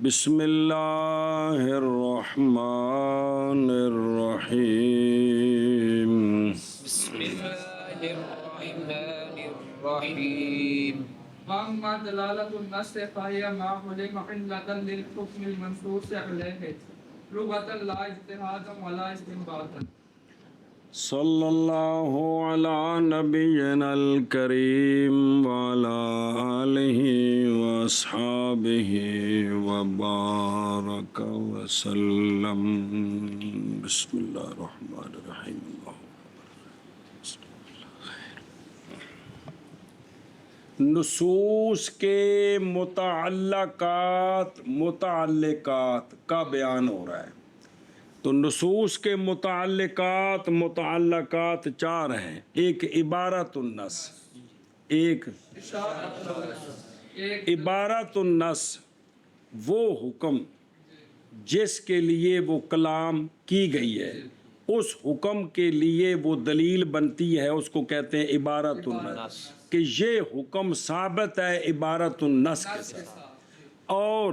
بسم اللہ الرحمن الرحیم بسم اللہ الرحمن الرحیم واما دلالة النص فهي ما علم علة للحكم المنصوص عليه لغة لا اجتهادا ولا استنباطا. صلی اللہ علی نبینا الکریم وعلی آلہ واصحابہ وبارک وسلم. بسم اللہ الرحمن الرحیم. نصوص کے متعلقات کا بیان ہو رہا ہے. تو نصوص کے متعلقات چار ہیں. ایک عبارت النص، ایک عبارت النص وہ حکم جس کے لیے وہ کلام کی گئی ہے، اس حکم کے لیے وہ دلیل بنتی ہے، اس کو کہتے ہیں عبارت النص، کہ یہ حکم ثابت ہے عبارت النص کے ساتھ، اور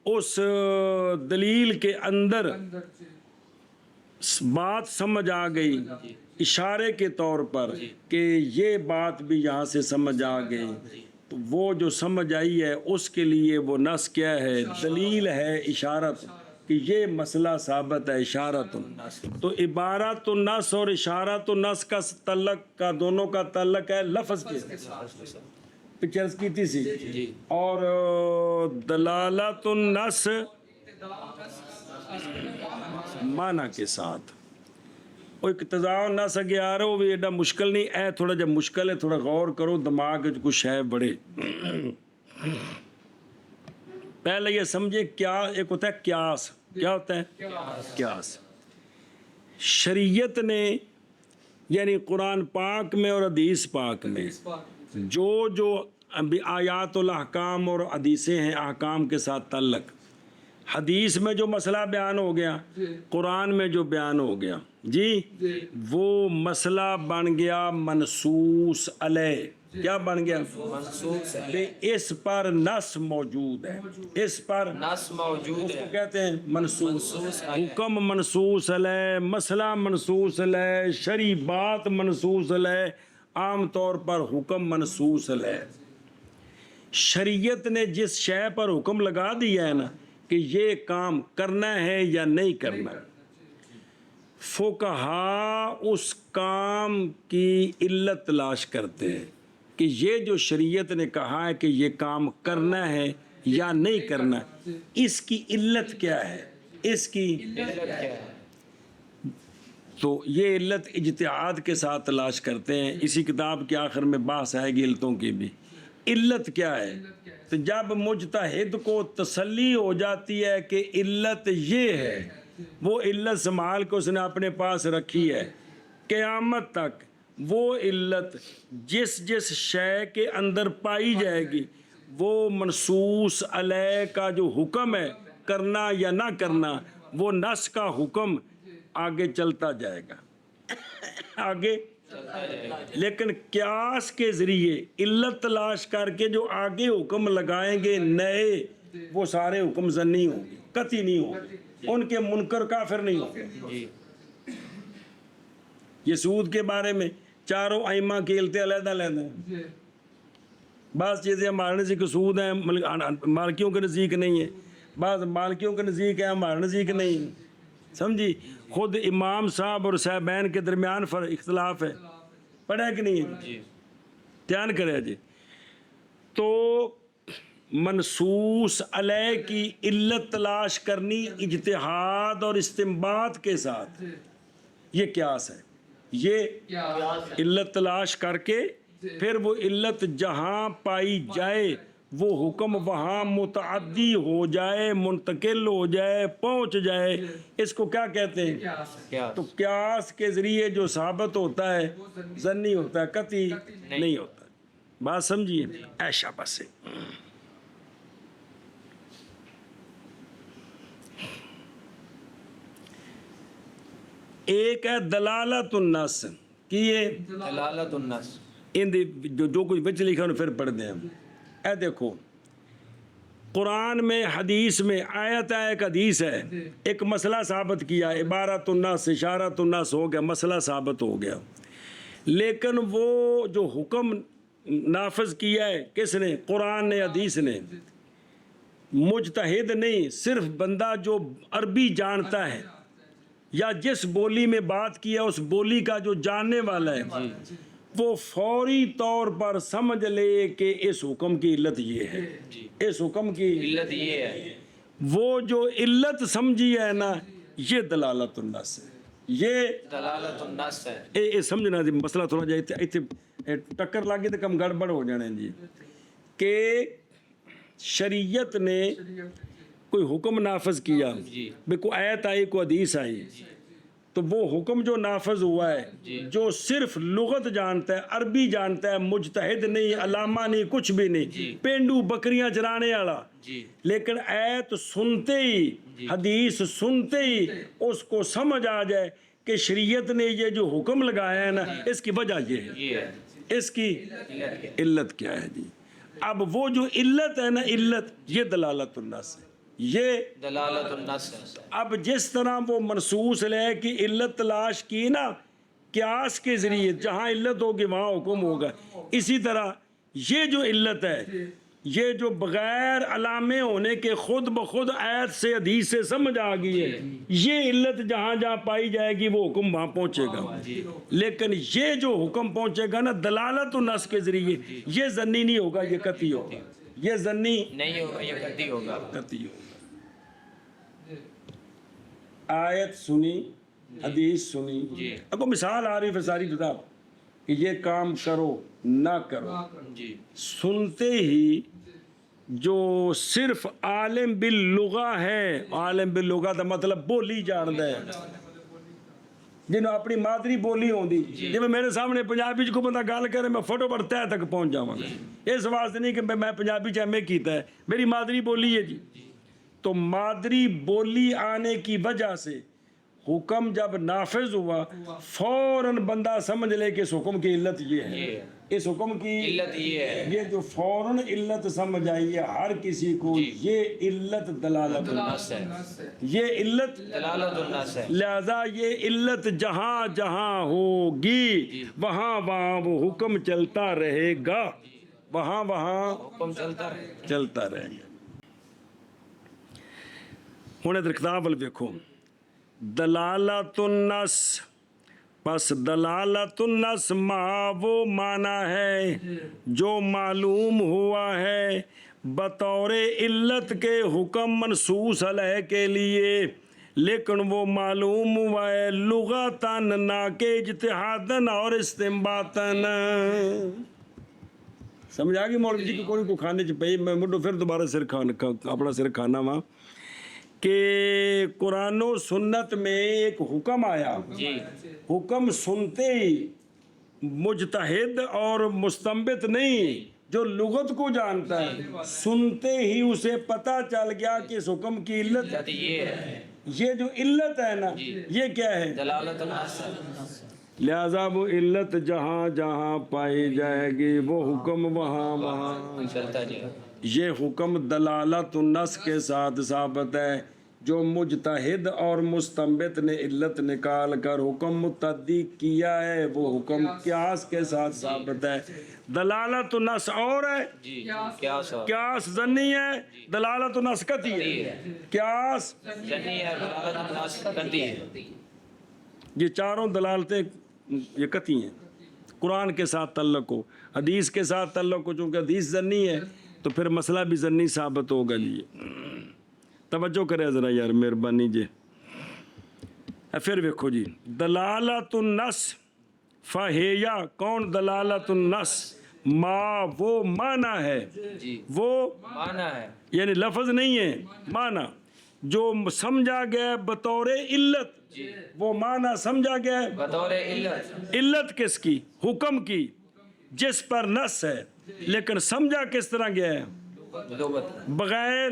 اس دلیل کے اندر بات سمجھ آ گئی اشارے کے طور پر کہ یہ بات بھی یہاں سے سمجھ آ گئی، تو وہ جو سمجھ آئی ہے اس کے لیے وہ نص کیا ہے؟ دلیل ہے، اشارت، کہ یہ مسئلہ ثابت ہے، اشارت النص. تو عبارت النص اور اشارت النص کا تعلق کا دونوں کا تعلق ہے لفظ کے پکچرز کی تھی سی، اور دلالت النص معنی کے ساتھ. وہ اقتضاء النص اگے آ رہا وہ بھی ایڈا مشکل نہیں ہے، تھوڑا جب مشکل ہے تھوڑا غور کرو، دماغ کچھ ہے بڑے. پہلے یہ سمجھے کیا ایک ہوتا ہے قیاس. کیا ہوتا ہے قیاس؟ شریعت نے یعنی قرآن پاک میں اور حدیث پاک میں جو آیات الاحکام اور حدیثیں ہیں احکام کے ساتھ تعلق، حدیث میں جو مسئلہ بیان ہو گیا، قرآن میں جو بیان ہو گیا جی، وہ مسئلہ بن گیا منصوص علیہ. کیا بن گیا؟ منصوص کہ اس پر نص موجود ہے، اس پر نص موجود اس کو ہے، کہتے ہیں منصوص. حکم منصوص علیہ، مسئلہ منصوص علیہ، شرعی بات منصوص علیہ. عام طور پر حکم منصوص علیہ. شریعت نے جس شے پر حکم لگا دیا ہے نا کہ یہ کام کرنا ہے یا نہیں کرنا، فقہا اس کام کی علت تلاش کرتے ہیں کہ یہ جو شریعت نے کہا ہے کہ یہ کام کرنا ہے یا نہیں کرنا، اس کی علت کیا ہے، اس کی تو یہ علت اجتہاد کے ساتھ تلاش کرتے ہیں. اسی کتاب کے آخر میں بحث آئے گی علتوں کی بھی. علت کیا ہے؟ تو جب مجتہد کو تسلی ہو جاتی ہے کہ علت یہ ہے، وہ علت سنبھال کے اس نے اپنے پاس رکھی ہے، قیامت تک وہ علت جس جس شے کے اندر پائی جائے گی وہ منصوص علیہ کا جو حکم ہے کرنا یا نہ کرنا، وہ نص کا حکم آگے چلتا جائے گا آگے. لیکن قیاس کے ذریعے علت تلاش کر کے جو آگے حکم لگائیں گے نئے، وہ سارے حکم ظنی ہوں گے، قطعی نہیں ہوں گے، ان کے منکر کافر نہیں ہوں گے. یہ سود کے بارے میں چاروں ائمہ کی علتیں علیحدہ علیحدہ ہیں. بعض چیزیں ہمارے نزدیک سود ہیں، مالکیوں کے نزدیک نہیں ہیں، بعض مالکیوں کے نزدیک ہیں، ہمارے نزدیک نہیں ہیں. سمجھی؟ خود امام صاحب اور صاحبین کے درمیان اختلاف ہے. پڑھا کہ نہیں ہے؟ دھیان کرے جی. تو منصوص علیہ کی علت تلاش کرنی اجتہاد اور استنباط کے ساتھ، یہ قیاس ہے. یہ علت تلاش کر کے پھر وہ علت جہاں پائی جائے وہ حکم وہاں متعدی ہو جائے، منتقل ہو جائے، پہنچ جائے، اس کو کیا کہتے ہیں؟ تو قیاس کے ذریعے جو ثابت ہوتا ہے ظنی ہوتا ہے، قطعی نہیں ہوتا. بات سمجھیے؟ ایشا بس ہے. ایک ہے دلالت النص کی، یہ دلالت النص ان جو کچھ بچ لکھا انہوں پھر پڑھ دیں ہم. اے دیکھو قرآن میں حدیث میں آیت ہے، ایک حدیث ہے، ایک مسئلہ ثابت کیا، عبارت الناس اشارت الناس ہو گیا، مسئلہ ثابت ہو گیا، لیکن وہ جو حکم نافذ کیا ہے کس نے؟ قرآن نے، حدیث نے، مجتہد نہیں، صرف بندہ جو عربی جانتا ہے یا جس بولی میں بات کیا اس بولی کا جو جاننے والا ہے وہ فوری طور پر سمجھ لے کہ اس حکم کی علت یہ ہے، اس حکم کی علت یہ ہے، وہ جو علت سمجھی ہے نا، یہ دلالت النص ہے، یہ دلالت النص ہے۔ اے سمجھنا جی مسئلہ تھوڑا جا اتنے ٹکر لگ گئی تو کم گڑبڑ ہو جانے جی، کہ شریعت نے کوئی حکم نافذ کیا، بھئی کوئی آیت آئی، کوئی حدیث آئی، تو وہ حکم جو نافذ ہوا ہے جو صرف لغت جانتا ہے، عربی جانتا ہے، مجتہد نہیں، علامہ نہیں، کچھ بھی نہیں، پینڈو بکریاں چرانے والا، لیکن آیت سنتے ہی، حدیث سنتے ہی اس کو سمجھ آ جائے کہ شریعت نے یہ جو حکم لگایا ہے نا اس کی وجہ یہ ہے، اس کی علت کیا ہے جی؟ اب وہ جو علت ہے نا، علت یہ دلالت النص ہے، یہ دلالت النص ہے۔ اب جس طرح وہ منصوص ہے کہ علت تلاش کی نا قیاس کے ذریعے، جہاں علت ہوگی وہاں حکم ہوگا، اسی طرح یہ جو علت ہے، یہ جو بغیر علامے ہونے کے خود بخود آیت سے حدیث سے سمجھ آ گئی ہے، یہ علت جہاں جہاں پائی جائے گی وہ حکم وہاں پہنچے گا، لیکن یہ جو حکم پہنچے گا نا دلالت النص کے ذریعے، یہ ظنی نہیں ہوگا، یہ قطعی ہوگا، یہ ظنی نہیں ہوگا، یہ قطعی ہوگا۔ قطعی ہوگا۔ آیت سنی، حدیث سنی، اب کو مثال آ رہی ہے ساری کتاب کہ یہ کام کرو نہ کرو، سنتے ہی جو صرف عالم باللغہ ہے، عالم باللغہ دا مطلب بولی جاندا ہے، جنہوں اپنی مادری بولی ہوندی، جب میرے سامنے پنجابی کو بندہ گال کرے میں فوٹو پر تہ تک پہنچ جاواں گا، اس واسطے نہیں کہ میں پنجابی چ ایم اے کیتا ہے، میری مادری بولی ہے جی۔ تو مادری بولی آنے کی وجہ سے حکم جب نافذ ہوا فوراً بندہ سمجھ لے کہ اس حکم کی علت یہ ہے، اس حکم کی علت یہ ہے، یہ جو فوراً علت سمجھ آئی ہے ہر کسی کو، یہ علت دلالت النص ہے، یہ علت دلالت النص ہے۔ لہذا یہ علت جہاں جہاں ہوگی وہاں وہاں وہ حکم چلتا رہے گا، وہاں وہاں حکم چلتا رہے۔ چلتا رہے گا۔ ہوں ادھر کتاب وال ویکھو، دلالت النص، پس دلالت النص ما وہ معنی ہے جو معلوم ہوا ہے بطور علت کے حکم منصوص علیہ کے لیے، لیکن وہ معلوم ہوا ہے لغتاً نہ کہ اجتہاداً اور استنباطاً۔ سمجھ آ گئی مولوی جی کہ کوئی کو کھانے چ پئی، میں مڈو پھر دوبارہ اپنا سر کھانا وا کہ قرآن و سنت میں ایک حکم آیا، حکم سنتے ہی مجتہد اور مستنبط نہیں، جو لغت کو جانتا ہے سنتے ہی اسے پتہ چل گیا کہ اس حکم کی علت یہ ہے، یہ جو علت ہے نا یہ کیا ہے؟ دلالت النص ہے۔ لہذا وہ علت جہاں جہاں پائی جائے گی وہ حکم وہاں وہاں چلتا جائے گا۔ یہ حکم دلالت النص کے ساتھ ثابت ہے، جو مجتہد اور مستنبط نے علت نکال کر حکم متعدی کیا ہے وہ حکم قیاس کے ساتھ ثابت ہے۔ دلالت النص اور ہے، کیا سو قیاس ظنی ہے، دلالت النص قطعی ہے، قیاس جنی ہے، دلالت النص قطعی ہے۔ یہ چاروں دلالتیں یہ قطعی ہیں، قرآن کے ساتھ تعلق ہو، حدیث کے ساتھ تعلق ہو، چونکہ حدیث ظنی ہے تو پھر مسئلہ بھی ظنی ثابت ہوگا جی۔ توجہ کرے ذرا یار مہربانی جی۔ پھر ویکھو جی، دلالت النص فہیا، کون دلالت النص؟ ما وہ معنی ہے، وہ معنی ہے، یعنی لفظ نہیں ہے، معنی جو سمجھا گیا بطور علت، وہ معنی سمجھا گیا ہے بطور علت۔ علت کس کی؟ حکم کی، جس پر نص ہے، لیکن سمجھا کس طرح گیا ہے؟ لغت، بغیر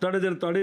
ਤੁਹਾਡੇ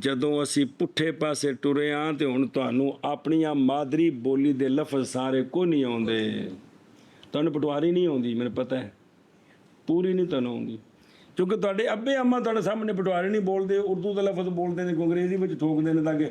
ਜਦੋਂ ਅਸੀਂ ਪੁੱਠੇ ਪਾਸੇ ਟੁਰੇ ਆਂ ਤੇ ਹੁਣ ਤੁਹਾਨੂੰ ਆਪਣੀਆਂ ਮਾਦਰੀ ਬੋਲੀ ਦੇ ਲਫ਼ਜ਼ ਸਾਰੇ ਕੋ ਨਹੀਂ ਆਉਂਦੇ। ਤੁਹਾਨੂੰ ਪਟਵਾਰੀ ਨਹੀਂ ਆਉਂਦੀ, ਮੈਨੂੰ ਪਤਾ ਹੈ, ਪੂਰੀ ਨਹੀਂ ਤੁਹਾਨੂੰ ਆਉਂਦੀ, ਕਿਉਂਕਿ ਤੁਹਾਡੇ ਅੱਬੇ ਅੰਮਾ ਤੁਹਾਡੇ ਸਾਹਮਣੇ ਪਟਵਾਰੀ ਨਹੀਂ ਬੋਲਦੇ, ਉਰਦੂ ਦਾ ਲਫ਼ਜ਼ ਬੋਲਦੇ ਨੇ, ਅੰਗਰੇਜ਼ੀ ਵਿੱਚ ਠੋਕਦੇ ਨੇ ਤਾਂ ਕਿ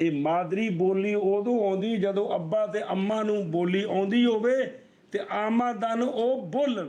ਇਹ ਮਾਦਰੀ ਬੋਲੀ ਉਦੋਂ ਆਉਂਦੀ ਜਦੋਂ ਅੱਬਾ ਤੇ ਅੰਮਾ ਨੂੰ ਬੋਲੀ ਆਉਂਦੀ ਹੋਵੇ ਤੇ ਆਮਦਨ ਉਹ ਬੋਲਣ।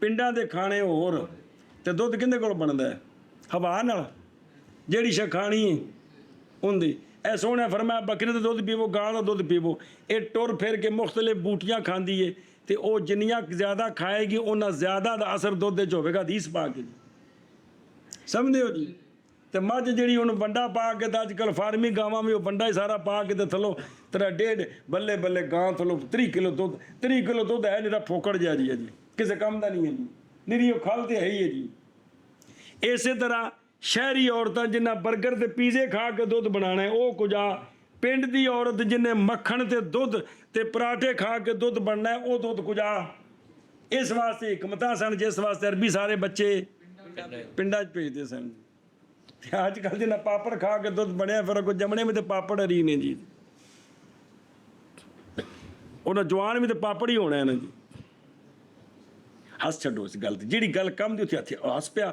ਪਿੰਡਾਂ ਦੇ ਖਾਣੇ ਹੋਰ, ਤੇ ਦੁੱਧ ਕਿਹਦੇ ਕੋਲ ਬਣਦਾ ਹੈ? ਹਵਾ ਨਾਲ, ਜਿਹੜੀ ਸ਼ੈ ਖਾਣੀ ਹੈ ਹੁੰਦੀ। ਇਹ ਸੋਹਣਾ ਫਰਮਾਇਆ ਬੱਕਰੀ ਦਾ ਦੁੱਧ ਪੀਵੋ, ਗਾਂ ਦਾ ਦੁੱਧ ਪੀਵੋ। ਇਹ ਟੁਰ ਫਿਰ ਕੇ ਮੁਖਤਲਿਫ ਬੂਟੀਆਂ ਖਾਂਦੀ ਏ ਤੇ ਉਹ ਜਿੰਨੀਆਂ ਜ਼ਿਆਦਾ ਖਾਏਗੀ ਉਹਨਾਂ ਜ਼ਿਆਦਾ ਦਾ ਅਸਰ ਦੁੱਧ 'ਚ ਹੋਵੇਗਾ। ਹਦੀਸ ਪਾ ਕੇ ਸਮਝਦੇ ਹੋ ਜੀ? ਤੇ ਮੱਝ ਜਿਹੜੀ ਹੁਣ ਵੰਡਾ ਪਾ ਕੇ ਤਾਂ ਅੱਜ ਕੱਲ੍ਹ ਫਾਰਮੀ ਗਾਵਾਂ ਵੀ ਉਹ ਵੰਡਾ ਹੀ ਸਾਰਾ ਪਾ ਕੇ ਤੇ ਥੱਲੋਂ ਤੇਰਾ 1.5 ਬੱਲੇ ਬੱਲੇ ਗਾਂ ਥੱਲੋਂ 30 ਕਿਲੋ ਦੁੱਧ, 30 ਕਿਲੋ ਦੁੱਧ ਹੈ ਜਿਹੜਾ ਫੋਕੜ ਜਿਹਾ ਜੀ ਹੈ ਜੀ, ਕਿਸੇ ਕੰਮ ਦਾ ਨਹੀਂ ਹੈ ਜੀ, ਨਿਰੀ ਉਹ ਖਲ ਤੇ ਹੈ ਹੀ ਹੈ ਜੀ। ਇਸੇ ਤਰ੍ਹਾਂ ਸ਼ਹਿਰੀ ਔਰਤਾਂ ਜਿਨ੍ਹਾਂ 버ਗਰ ਤੇ ਪੀਜ਼ੇ ਖਾ ਕੇ ਦੁੱਧ ਬਣਾਉਣਾ ਉਹ ਕੁਝ ਆ, ਪਿੰਡ ਦੀ ਔਰਤ ਜਿਹਨੇ ਮੱਖਣ ਤੇ ਦੁੱਧ ਤੇ ਪਰਾਠੇ ਖਾ ਕੇ ਦੁੱਧ ਬਣਨਾ ਉਹ ਦੁੱਧ ਕੁਝ ਆ। ਇਸ ਵਾਸਤੇ ਹਕਮਤਾਂ ਸਨ ਜਿਸ ਵਾਸਤੇ ਅਰਬੀ ਸਾਰੇ ਬੱਚੇ ਪਿੰਡਾਂ 'ਚ ਭੇਜਦੇ ਸਨ। ਅੱਜ ਕੱਲ੍ਹ ਜਿੰਨਾ ਪਾਪੜ ਖਾ ਕੇ ਦੁੱਧ ਬਣਿਆ ਫਿਰ ਕੋਈ ਜੰਮਣੇ ਵੀ ਤੇ ਪਾਪੜ ਹਰੀ ਨੇ ਜੀ, ਉਹਨਾਂ ਜਵਾਨ ਵੀ ਤੇ ਪਾਪੜ ਹੀ ਹੋਣਾ ਨਾ ਜੀ। ਹੱਸ ਛੱਡੋ ਇਸ ਗੱਲ ਤੇ, ਜਿਹੜੀ ਗੱਲ ਕੰਮ ਦੀ ਉੱਥੇ ਹੱਥ ਹੱਸ ਪਿਆ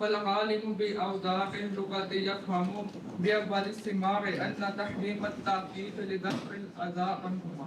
فالعالم بأوضاع اللغة يفهم بأول السماع أن تحريم التأكيد لدفع الأذى عنهما.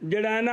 ਜਿਹੜਾ ਨਾ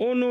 ਉਹਨੂੰ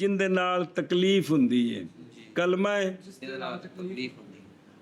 ਜਿੰਦੇ ਨਾਲ ਤਕਲੀਫ ਹੁੰਦੀ ਹੈ, ਕਲਮਾ ਹੈ।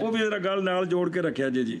ਉਹ ਵੀ ਜ਼ਰਾ ਗੱਲ ਨਾਲ ਜੋੜ ਕੇ ਰੱਖਿਆ ਜੀ।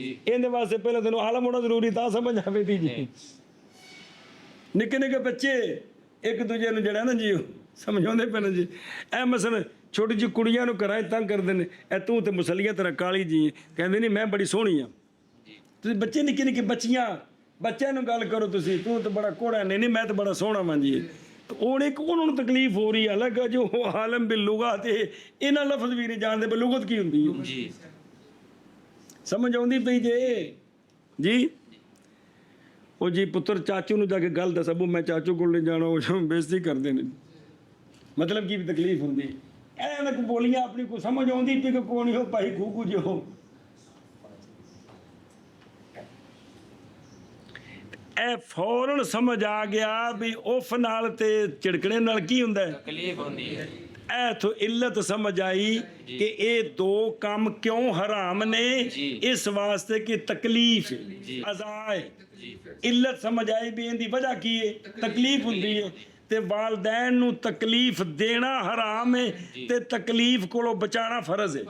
ਇਹਦੇ ਵਾਸਤੇ ਪਹਿਲਾਂ ਤੈਨੂੰ ਆਲਮ ਹੋਣਾ ਜ਼ਰੂਰੀ ਤਾਂ ਸਮਝ ਆਵੇਗੀ ਜੀ। ਨਿੱਕੇ ਨਿੱਕੇ ਬੱਚੇ ਇੱਕ ਦੂਜੇ ਨੂੰ ਜਿਹੜਾ ਨਾ ਜੀ ਉਹ ਸਮਝਾਉਂਦੇ ਪਏ ਨੇ ਜੀ। ਇਹ ਮਸਲ ਛੋਟੀ ਜਿਹੀ ਕੁੜੀਆਂ ਨੂੰ ਘਰਾਂ 'ਚ ਤੰਗ ਕਰਦੇ ਨੇ, ਇਹ ਤੂੰ ਤੇ ਮੁਸਲੀਆਂ ਤਰ੍ਹਾਂ ਕਾਲੀ ਜੀ ਹੈ। ਕਹਿੰਦੇ ਨਹੀਂ ਮੈਂ ਬੜੀ ਸੋਹਣੀ ਆ। ਤੁਸੀਂ ਬੱਚੇ ਨਿੱਕੇ ਨਿੱਕੇ ਬੱਚਿਆਂ ਨੂੰ ਗੱਲ ਕਰੋ ਤੁਸੀਂ, ਤੂੰ ਤਾਂ ਬੜਾ ਕੋੜਾ, ਨਹੀਂ ਮੈਂ ਤਾਂ ਬੜਾ ਸੋਹਣਾ ਵਾਂ ਜੀ। ਹੁਣ ਇੱਕ ਉਹਨਾਂ ਨੂੰ ਤਕਲੀਫ ਹੋ ਰਹੀ ਹੈ ਅਲੱਗ, ਜੋ ਆਲਮ ਬਿਲ ਲੁਗਤ ਤੇ ਇਹਨਾਂ ਲਫ਼ਜ਼ ਵੀ ਨਹੀਂ ਜਾਣਦੇ ਵੀ ਲੁਗਤ ਕੀ ਹੁੰਦੀ ਹੈ ਜੀ। ਸਮਝ ਆਉਂਦੀ ਪਈ ਜੇ ਜੀ। ਉਹ ਜੀ ਪੁੱਤਰ ਚਾਚੂ ਨੂੰ ਜਾ ਕੇ ਗੱਲ ਦੱਸ, ਅਬੂ ਮੈਂ ਚਾਚੂ ਕੋਲ ਨਹੀਂ ਜਾਣਾ, ਉਹ ਬੇਇੱਜ਼ਤੀ ਕਰਦੇ ਨੇ। ਮਤਲਬ ਕੀ ਤਕਲੀਫ ਹੁੰਦੀ ਇਹਨਾਂ ਕੋ ਬੋਲੀਆਂ ਆਪਣੀ ਕੋ ਸਮਝ ਆਉਂਦੀ ਪਈ ਕਿ ਕੋਣੀ ਹੋ ਭਾਈ ਖੂਕੂ ਜੋ। ਇਹ ਫੌਰਨ ਸਮਝ ਆ ਗਿਆ ਵੀ ਉਫ ਨਾਲ ਤੇ ਝਿੜਕਣੇ ਨਾਲ ਕੀ ਹੁੰਦਾ ਹੈ, ਤਕਲੀਫ ਹੁੰਦੀ ਹੈ। ਇਹ ਤੋਂ ਇੱਲਤ ਸਮਝ ਆਈ ਕਿ ਇਹ ਦੋ ਕੰਮ ਕਿਉਂ ਹਰਾਮ ਨੇ, ਇਸ ਵਾਸਤੇ ਕਿ ਤਕਲੀਫ ਅਜ਼ਾ ਹੈ। ਇੱਲਤ ਸਮਝ ਆਈ ਵੀ ਇਹਦੀ ਵਜ੍ਹਾ ਕੀ ਹੈ, ਤਕਲੀਫ ਹੁੰਦੀ ਹੈ। ਤੇ ਵਾਲਦੈਨ ਨੂੰ ਤਕਲੀਫ ਦੇਣਾ ਹਰਾਮ ਹੈ ਤੇ ਤਕਲੀਫ ਕੋਲੋਂ ਬਚਾਣਾ ਫਰਜ਼ ਹੈ।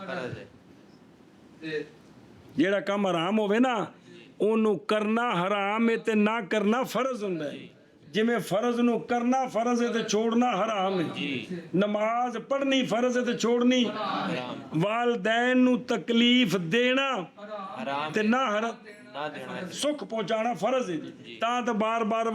ਜਿਹੜਾ ਕੰਮ ਹਰਾਮ ਹੋਵੇ ਨਾ ਉਹਨੂੰ ਕਰਨਾ ਹਰਾਮ ਹੈ ਤੇ ਨਾ ਕਰਨਾ ਫਰਜ਼ ਹੁੰਦਾ ਹੈ। ਜਿਵੇਂ ਫਰਜ਼ ਨੂੰ ਕਰਨਾ ਫਰਜ਼ ਹੈ ਤੇ ਛੋੜਨਾ ਹਰਾਮ ਹੈ। ਨਮਾਜ਼ ਪੜ੍ਹਨੀ ਫਰਜ਼ ਹੈ ਤੇ ਛੋੜਨੀ ਵਾਲਦੈਨ ਨੂੰ ਤਕਲੀਫ ਦੇਣਾ ਤੇ ਨਾ ਸੁੱਖ ਪਹੁੰਚਾਣਾ ਫਰਜ਼ ਹੈ ਜੀ। ਤਾਂ ਬਾਰ-ਬਾਰ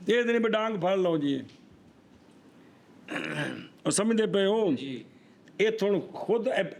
ਇਹ ਦਿਨ ਡਾਂਗ ਫੜ ਲਓ ਜੀ। ਉਹ ਸਮਝਦੇ ਪਏ ਹੋ ਇਹ ਤੁਹਾਨੂੰ ਖੁਦ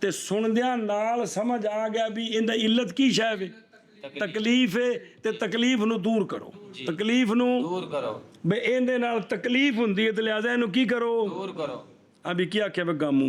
ਤੇ ਸੁਣਦਿਆਂ ਨਾਲ ਸਮਝ ਆ ਗਿਆ ਵੀ ਇਹਦਾ ਇੱਲਤ ਕੀ ਸ਼ੈ ਹੈ, ਤਕਲੀਫ ਹੈ ਤੇ ਤਕਲੀਫ ਨੂੰ ਦੂਰ ਕਰੋ। ਤਕਲੀਫ ਨੂੰ ਦੂਰ ਕਰੋ ਬਈ ਇਹਦੇ ਨਾਲ ਤਕਲੀਫ ਹੁੰਦੀ ਹੈ ਤੇ ਲਿਹਾਜ਼ਾ ਇਹਨੂੰ ਕੀ ਕਰੋ, ਦੂਰ ਕਰੋ। ਅਭੀ ਕੀ ਆਖਿਆ ਬਗਾਮੂ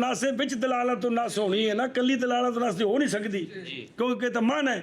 ਨਾਸ ਵਿੱਚ ਦਲਾਲਤ ਨਾਸ ਹੋਣੀ ਹੈ ਨਾ, ਕੱਲੀ ਦਲਾਲਤ ਨਾਸ ਹੋ ਨਹੀਂ ਸਕਦੀ ਕਿਉਂਕਿ ਤਾਂ ਮਨ ਹੈ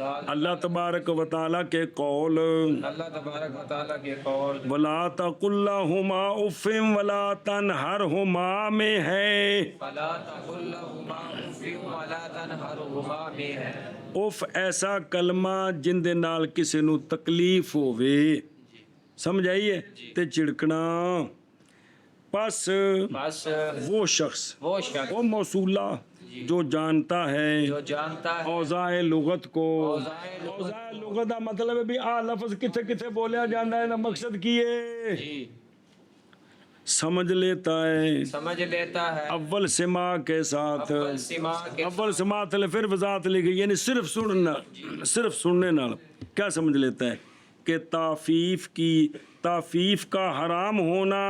اللہ تبارک و تعالیٰ کے قول اللہ تبارک و تعالیٰ کے قول ولا تقل لهما اف ولا تنهرهما میں ہے فلا تقل لهما اف ولا تنهرهما میں ہے اف ایسا کلمہ جن دے نال کسی نو تکلیف ہووے سمجھ آئیے تے چڑکنا پس بس وہ شخص وہ شخص وہ موصولہ جو جانتا ہے جو جانتا ہے اوضاع لغت کو اوضاع اوضاع لغت دا مطلب ہے بھی آ لفظ کتھے کتھے بولیا جانا ہے نا مقصد کی ہے جی سمجھ لیتا ہے سمجھ لیتا ہے اول سما کے ساتھ اول سما کے اول سماعت لے پھر وضاحت لکھی یعنی صرف سننا صرف سننے نال کیا سمجھ لیتا ہے کہ تعفیف کا حرام ہونا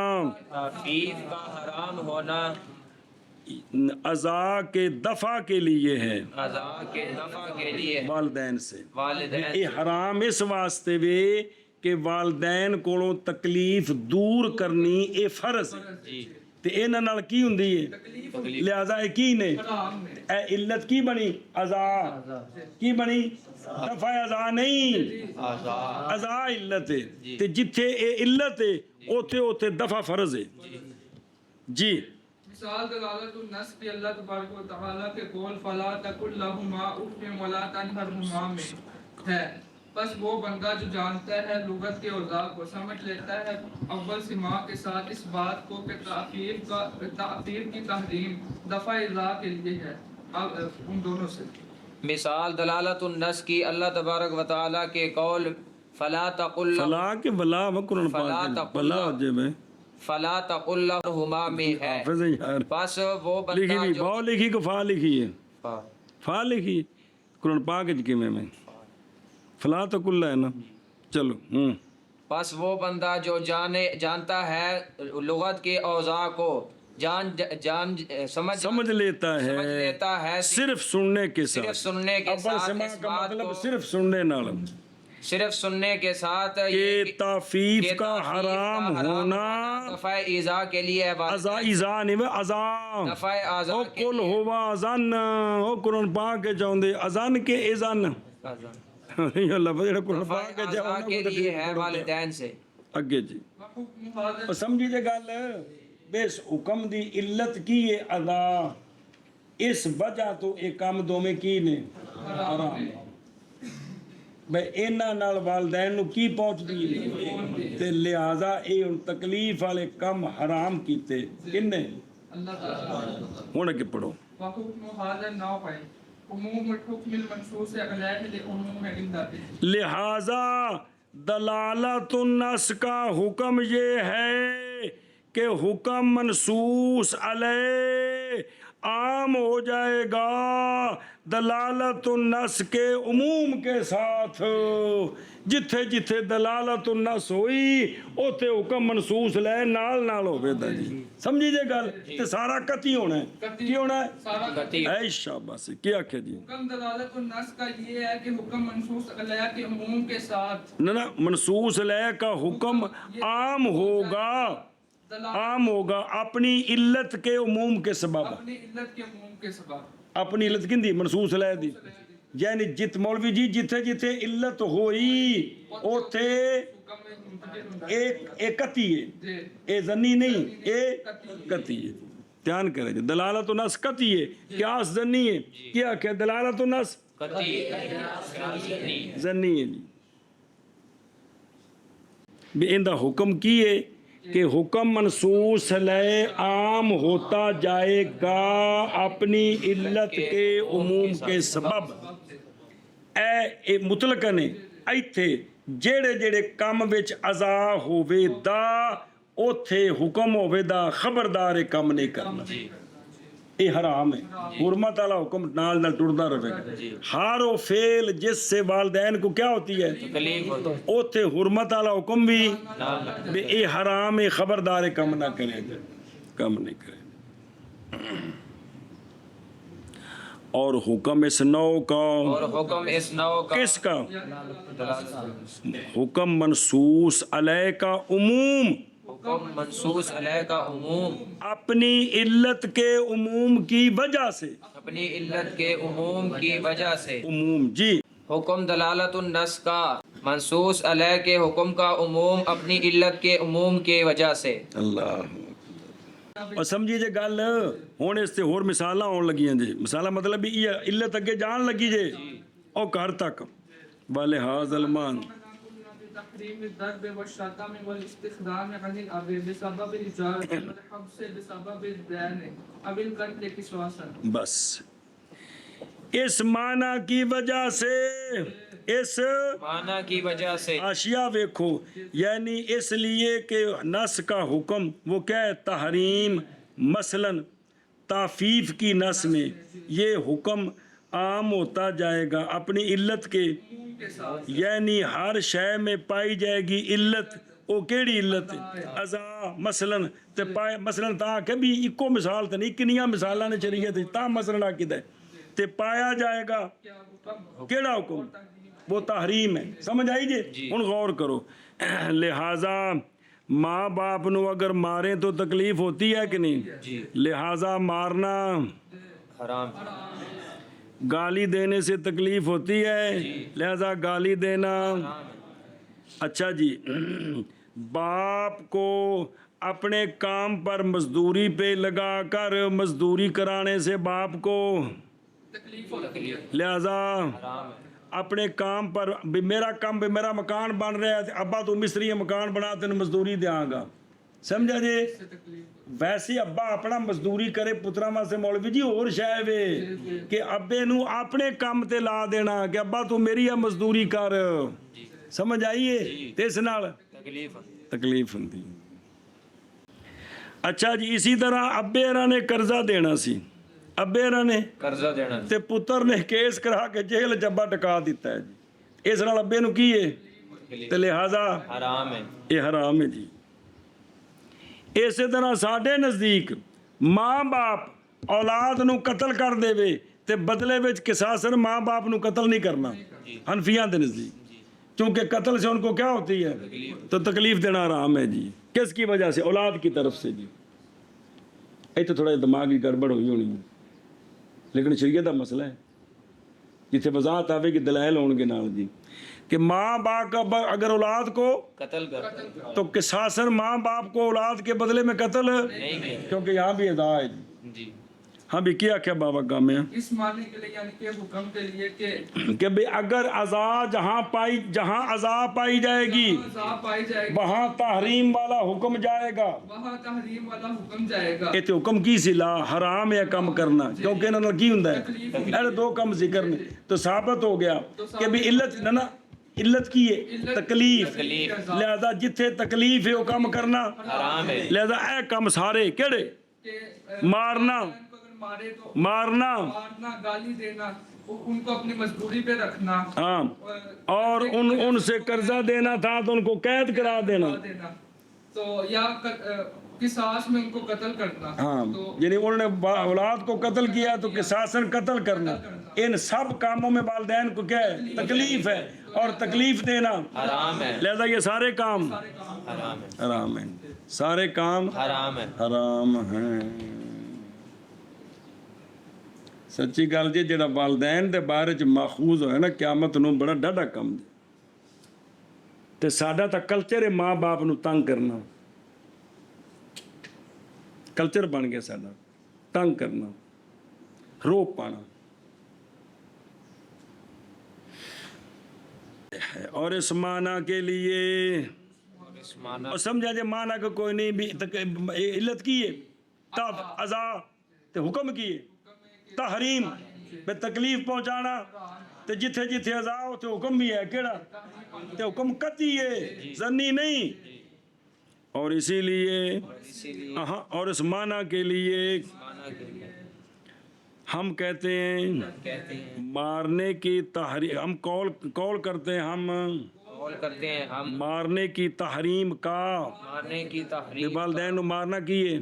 تعفیف کا حرام ہونا اذا کے دفع کے لیے ہے اذا کے دفع کے لیے والدین سے والدین یہ حرام اس واسطے وے کہ والدین کولوں تکلیف دور کرنی اے فرض ہے جی تے انہاں نال کی ہوندی ہے لہذا اے کی نے اے علت کی بنی اذا کی بنی دفع اذا نہیں اذا علت ہے تے جتھے اے علت ہے اوتھے اوتھے دفع فرض ہے جی مثال دلالت النص کی اللہ تبارک و تعالیٰ کے قول فلا تقل لهما اف ولا تنهرهما میں ہے بس وہ بندہ جو جانتا ہے لغت کے اوضاع کو سمجھ لیتا ہے اول سماع کے ساتھ اس بات کو کہ تعفیف کی تحریم دفع اذا کے لیے ہے اب ان دونوں سے مثال دلالت النص کی اللہ تبارک و تعالیٰ کے قول فلا تقل فلا کے بلا قرآن پاک بلا جے میں فلا تقل لهما میں ہے حافظ ہے یار بس وہ لکھی بندہ بھی جو باؤ لکھی کہ فا لکھی ہے فا لکھی قرآن پاک کی میں فلا تو کل ہے نا چلو بس وہ بندہ جو جانتا ہے لغت کے اوضاع کو سمجھ لیتا ہے صرف سننے کے ساتھ صرف سننے کے اول ساتھ سماع اس کا بات مطلب کو صرف سننے نال صرف سننے کے ساتھ کہ تعفیف کا حرام ہونا دفع ایذا کے لیے ازا ایزا نہیں وہ ازا دفع ایذا او کل ہوا ازان او قرآن پاک کے چاہندے ازان کے ایزان یہ لفظ جڑا قرآن پاک کے ایذا کے لیے ہے والدین سے اگے جی سمجھیے گل بس حکم دی علت کی ہے ادا اس وجہ تو یہ کام دوویں کی نے حرام بھئی اینا نال والدین نو کی پہنچدی تے لہذا اے ان تکلیف والے کم حرام کیتے کنے اللہ تعالیٰ ہن کے پڑھو وحکم هذا النوع عموم الحکم المنصوص علیہ لعموم علت لہذا دلالت النص کا حکم یہ ہے کہ حکم منصوص علیہ عام ہو جائے گا دلالت النص کے عموم کے ساتھ جتھے جتھے دلالت النص ہوئی اوتے حکم منصوص لے نال نال ہوے دا جی سمجھی جے گل تے سارا قطعی ہونا ہے کی ہونا ہے سارا قطعی اے شاباش کیا کہ جی حکم دلالت النص کا یہ ہے کہ حکم منصوص علیہ کے عموم کے ساتھ نہ منصوص علیہ کا حکم عام ہوگا اپنی علت کے عموم کے سبب اپنی علت کے عموم کے سبب اپنی علت کندی منصوص علیہ دی یعنی جت مولوی جی جتھے جتھے علت ہوئی اوتھے ایک قطعی ہے اے ظنی نہیں اے قطعی ہے دھیان کرے جی دلالت النص قطعی ہے قیاس ظنی ہے کیا کہ دلالت النص ظنی ہے جی بھی اندہ حکم کیے کہ حکم منصوص لے عام ہوتا جائے گا اپنی علت کے عموم کے سبب اے مطلق نے ایتھے جیڑے جیڑے کام وچ ازا ہووے دا اوتھے حکم ہووے دا خبردار کام نہیں کرنا یہ حرام ہے حرمت والا حکم نال نال ٹردا رہے گا ہر وہ فعل جس سے والدین کو کیا ہوتی ہے اوتھے حرمت والا حکم بھی یہ حرام ہے خبردار کم نہ کرے کم نہیں کرے اور حکم اس نو کا کس کا حکم منصوص علیہ کا عموم حکم منصوص علیہ کا عموم اپنی علت کے عموم کی وجہ سے اپنی علت کے عموم کی وجہ سے عموم جی حکم دلالت النص کا منصوص علیہ کے حکم کا عموم اپنی علت کے عموم کی وجہ سے. اللہ اور سمجھیے جے گل ہن اس تے ہور مثالاں آن لگیاں جی. مثالاں مطلب بھی یہ علت اگے جان لگی جے او گھر تک ولہذا المان تحریم الضرب والشتم والاستخدام عن الاب بسبب الإجارة والحبس بسبب الدين أو القتل قصاصا. بس اس معنی کی وجہ سے اس معنی کی وجہ سے اشیاء ویکھو یعنی اس لیے کہ نس کا حکم وہ کیا ہے تحریم مثلا تافیف کی نس میں یہ حکم عام ہوتا جائے گا اپنی علت کے یعنی ہر شے میں پائی جائے گی علت وہ کیڑی علت ازا مثلا تے پائے مثلا تا کہ بھی اکو مثال تے نہیں کنیاں مثالاں نے شریعت تا مثلا کیتا ہے تے پایا جائے گا کیڑا حکم وہ تحریم ہے. سمجھ آئی جی. ہن غور کرو لہذا ماں باپ نو اگر ماریں تو تکلیف ہوتی ہے کہ نہیں لہذا مارنا حرام. گالی دینے سے تکلیف ہوتی ہے لہذا گالی دینا. اچھا جی باپ کو اپنے کام پر مزدوری پہ لگا کر مزدوری کرانے سے باپ کو لہذا اپنے کام پر بھی میرا کام بھی میرا مکان بن رہا ہے ابا تو مستری مکان بنا تین مزدوری دیاں گا. سمجھا جی ویسے ابا اپنا مزدوری کرے پترا ماں سے مولوی جی اور شے وے کہ ابے نو اپنے کام تے لا دینا کہ ابا تو میری ہے مزدوری کر. سمجھ آئیے تے اس نال تکلیف ہوندی. اچھا جی اسی طرح ابے ہراں نے قرضہ دینا سی ابے ہراں نے قرضہ دینا تے پتر نے کیس کرا کے جیل جبا ٹکا دیتا ہے جی. اس نال ابے نو کی ہے تے لہذا حرام ہے. یہ حرام ہے جی. اسی طرح ساڈے نزدیک ماں باپ اولاد نو قتل کر دے وے تے بدلے وچ قصاصاً ماں باپ نو قتل نہیں کرنا حنفیاں دے نزدیک کیونکہ قتل سے ان کو کیا ہوتی ہے تو تکلیف دینا حرام ہے جی. کس کی وجہ سے اولاد کی طرف سے جی. ایتھے تھوڑا دماغی گڑبڑ ہوئی ہونی ہے لیکن شریعت دا مسئلہ ہے جتھے وضاحت آوے گی دلائل ہون گے نال جی کہ ماں باپ کا اگر اولاد کو قتل کر تو قصاصاً ماں باپ کو اولاد کے بدلے میں قتل کیونکہ یہاں بھی ادا ہے جی. ہاں بھی کیا کیا بابا کام ہے اس معنی کے لیے یعنی کہ حکم کے لیے کہ بھی اگر جہاں عذاب پائی جائے گی عذاب پائی جائے گی وہاں تحریم والا حکم جائے گا وہاں تحریم والا حکم جائے گا. یہ تو حکم کی سلا حرام ہے کم کرنا کیونکہ انہوں نے کی ہوں ہے دو کم ذکر نے تو ثابت ہو گیا کہ بھی علت نا علت کی ہے تکلیف لہذا جتھے تکلیف ہے وہ کم کرنا حرام ہے. لہذا اے کم سارے کیڑے مارنا مارنا گالی دینا ان کو اپنی مزدوری پہ رکھنا ہاں اور ان سے قرضہ دینا تھا تو ان کو قید کرا دینا تو یا قصاص میں ان کو قتل کرنا. ہاں یعنی انہوں نے اولاد کو قتل کیا تو قصاصاً قتل کرنا. ان سب کاموں میں والدین کو کیا ہے تکلیف ہے اور تکلیف دینا حرام ہے. لہذا یہ سارے کام حرام ہے. حرام ہیں سارے کام حرام ہے. حرام ہیں. سچی گل جی جڑا والدین دے بارے چ ماخوذ ہوئے نا قیامت نو بڑا ڈاڈا کم تے ساڈا تا کلچر ہے ماں باپ نو تنگ کرنا کلچر بن گیا ساڈا تنگ کرنا روپ پانا. اور اس معنی کے لیے اور سمجھا جے معنی کو کوئی نہیں بھی علت کی ہے عزا تے حکم کی ہے تحریم بے تکلیف پہنچانا تے جتھے جتھے عزا ہو تے حکم بھی ہے کیڑا تے حکم قطعی ہے ظنی نہیں. اور اسی لیے اور اس معنی کے لیے ہم کہتے ہیں مارنے کی تحریم ہم قول کرتے ہیں ہم مارنے کی تحریم کا والدین مارنا کیے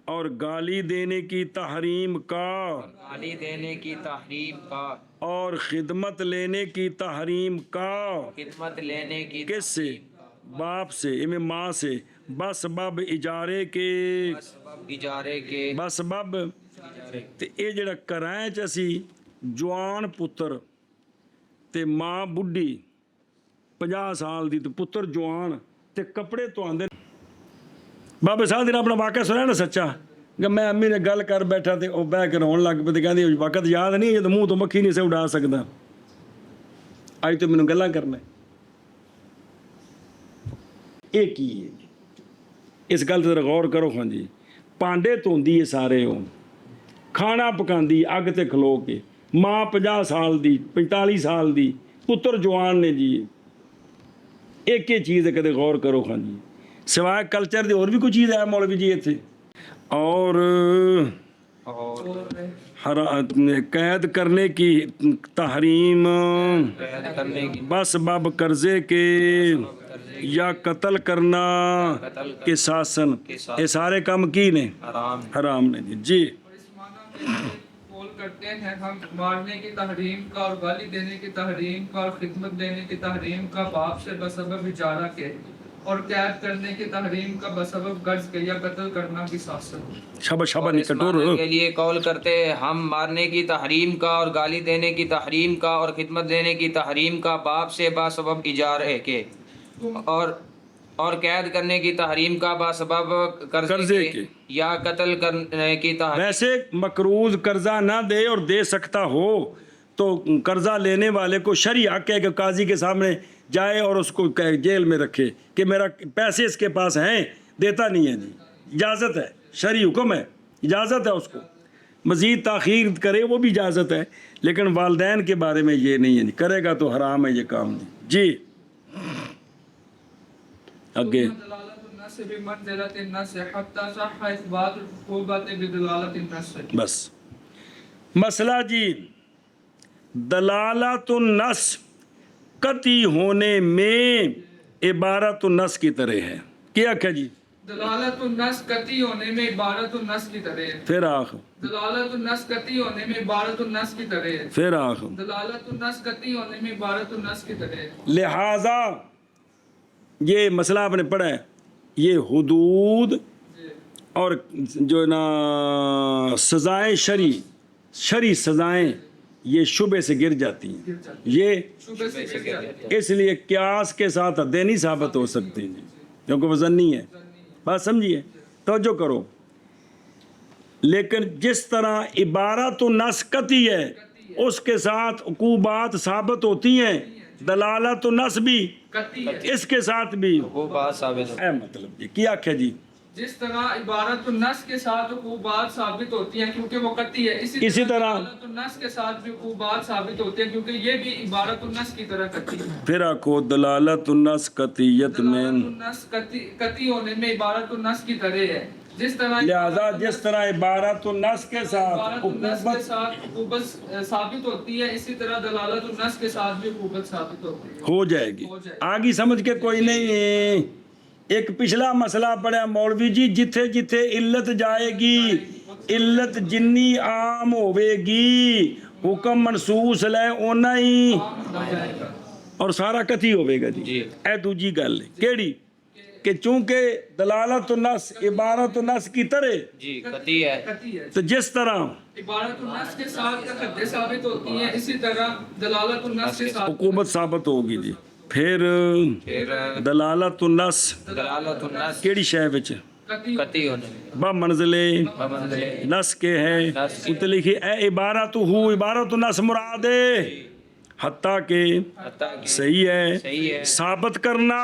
اور گالی دینے کی تحریم کا اور خدمت لینے کی تحریم کا کس سے باپ سے ماں سے بسبب اجارے کے بسبب تے اے جڑا کرائیں چ اسی جوان پتر ਤੇ ਮਾਂ ਬੁੱਢੀ 50 ਸਾਲ ਦੀ ਤੇ ਪੁੱਤਰ ਜਵਾਨ ਤੇ ਕੱਪੜੇ ਧੋਂਦੇ। ਬਾਬੇ ਸਾਹਿਬ ਨੇ ਆਪਣਾ ਵਾਕਿਆ ਸੁਣਿਆ ਨਾ ਸੱਚਾ, ਕਿ ਮੈਂ ਅੰਮੀ ਨੇ ਗੱਲ ਕਰ ਬੈਠਾ ਤੇ ਉਹ ਬਹਿ ਕੇ ਰੋਣ ਲੱਗ ਪਈ ਤੇ ਕਹਿੰਦੀ ਵਕਤ ਯਾਦ ਨਹੀਂ ਜਦੋਂ ਮੂੰਹ ਤੋਂ ਮੱਖੀ ਨਹੀਂ ਸੀ ਉਡਾ ਸਕਦਾ, ਅੱਜ ਤੇ ਮੈਨੂੰ ਗੱਲਾਂ ਕਰਨਾ। ਇਹ ਕੀ ਹੈ? ਇਸ ਗੱਲ ਤੇ ਗੌਰ ਕਰੋ। ਹਾਂਜੀ, ਭਾਂਡੇ ਧੋਂਦੀ ਹੈ ਸਾਰੇ, ਉਹ ਖਾਣਾ ਪਕਾਉਂਦੀ ਅੱਗ ਤੇ ਖਲੋ ਕੇ, ਮਾਂ 50 ਸਾਲ ਦੀ 45 ਸਾਲ ਦੀ, ਪੁੱਤਰ ਜਵਾਨ ਨੇ ਜੀ। ਇੱਕ ਇਹ ਚੀਜ਼ ਹੈ, ਕਦੇ ਗੌਰ ਕਰੋ। ਹਾਂਜੀ, ਸਿਵਾਏ ਕਲਚਰ ਦੀ ਹੋਰ ਵੀ ਕੋਈ ਚੀਜ਼ ਹੈ ਮੌਲਵੀ ਜੀ ਇੱਥੇ? ਔਰ قید کرنے کی تحریم بس باب قرضے کے یا قتل کرنا کے ساسن، یہ سارے کام کی نے حرام نے جی۔ اس معنی میں قول کرتے ہیں ہم مارنے کی تحریم کا اور گالی دینے کی تحریم کا اور خدمت دینے کی تحریم کا باپ سے بسبب اجارہ کے اور قید کرنے کی تحریم کا بسبب قرض کے یا قتل کرنا کی ساسن۔ شابہ نہیں کٹور کے لیے قول کرتے ہیں ہم مارنے کی تحریم کا اور گالی دینے کی تحریم کا اور خدمت دینے کی تحریم کا باپ سے باسبب اجارے کے اور قید کرنے کی تحریم کا باسبب قرضے کے یا قتل کرنے کی تحریم۔ ویسے مقروض قرضہ نہ دے اور دے سکتا ہو تو قرضہ لینے والے کو شرعی حق ہے کہ قاضی کے سامنے جائے اور اس کو جیل میں رکھے کہ میرا پیسے اس کے پاس ہیں، دیتا نہیں ہے جی، اجازت ہے، شرعی حکم ہے، اجازت ہے اس کو مزید تاخیر کرے، وہ بھی اجازت ہے، لیکن والدین کے بارے میں یہ نہیں ہے جی، کرے گا تو حرام ہے یہ کام جی۔ آگے دلالت النص بمنزلۃ النص حتی صح اثبات العقوبۃ بدلالت النص۔ بس مسئلہ جی، دلالت النص قطعی ہونے میں عبارت النص کی طرح ہے۔ کیا کہ جی؟ دلالت النص قطعی ہونے میں عبارت النص کی طرح ہے۔ پھر آخر دلالت النص قطعی ہونے میں عبارت النص کی طرح ہے۔ پھر آخر دلالت النص قطعی ہونے میں عبارت النص کی طرح ہے۔ لہذا یہ مسئلہ آپ نے پڑھا ہے، یہ حدود اور جو نا سزائیں شرعی سزائیں یہ شبے سے گر جاتی ہیں، یہ شبہ سے گر جاتے ہیں۔ اس لیے قیاس کے ساتھ حدیں نہیں ثابت ہو سکتی جی، کیونکہ وزن نہیں ہے۔ بات سمجھیے، توجہ کرو۔ لیکن جس طرح عبارت النص قطعی ہے اس کے ساتھ عقوبات ثابت ہوتی ہیں، دلالت النص بھی قطعی ہے، اس کے ساتھ بھی وہ بات ثابت اے مطلب جی کیا کیا جی؟ جس طرح عبارت النص کے ساتھ عقوبات ثابت ہوتی ہیں کیونکہ وہ قطعی ہے، اسی طرح دلالت النص کے ساتھ بھی عقوبات ثابت ہوتی ہیں کیونکہ یہ بھی عبارت النص کی طرح قطعی ہے۔ پھر آکو دلالت النص قطعیت میں، دلالت النص قطعی ہونے میں عبارت النص کی طرح ہے، جس طرح لہذا جس طرح عبارت النص کے ساتھ عبارت النص کے ساتھ عقوبت ثابت ہوتی ہے، اسی طرح دلالت النص کے ساتھ بھی عقوبت ثابت ہوتی ہے۔ ہو جائے گی، آگی سمجھ کے کوئی نہیں۔ ایک پچھلا مسئلہ پڑھا مولوی جی، جتھے جتھے علت جائے گی، علت جنی عام ہوئے گی، حکم منصوص لے اونا ہی اور سارا قطعی ہوئے گا جی۔ اے دوجی گل ہے کیڑی کہ چونکہ دلالت النص عبارت النص کی طرح جی قطعی ہے، قطعی ہے، تو جس طرح عبارت النص کے ساتھ حدیں ثابت ہوتی ہیں اسی طرح دلالت النص کے ساتھ حکومت ثابت ہوگی جی۔ پھر دلالت النص دلالت النص کیڑی شے وچ قطعی ہونے میں با منزلے نص کے ہے ات لکھی اے عبارت ہو، عبارت النص مراد ہے حتیٰ کہ صحیح ہے ثابت کرنا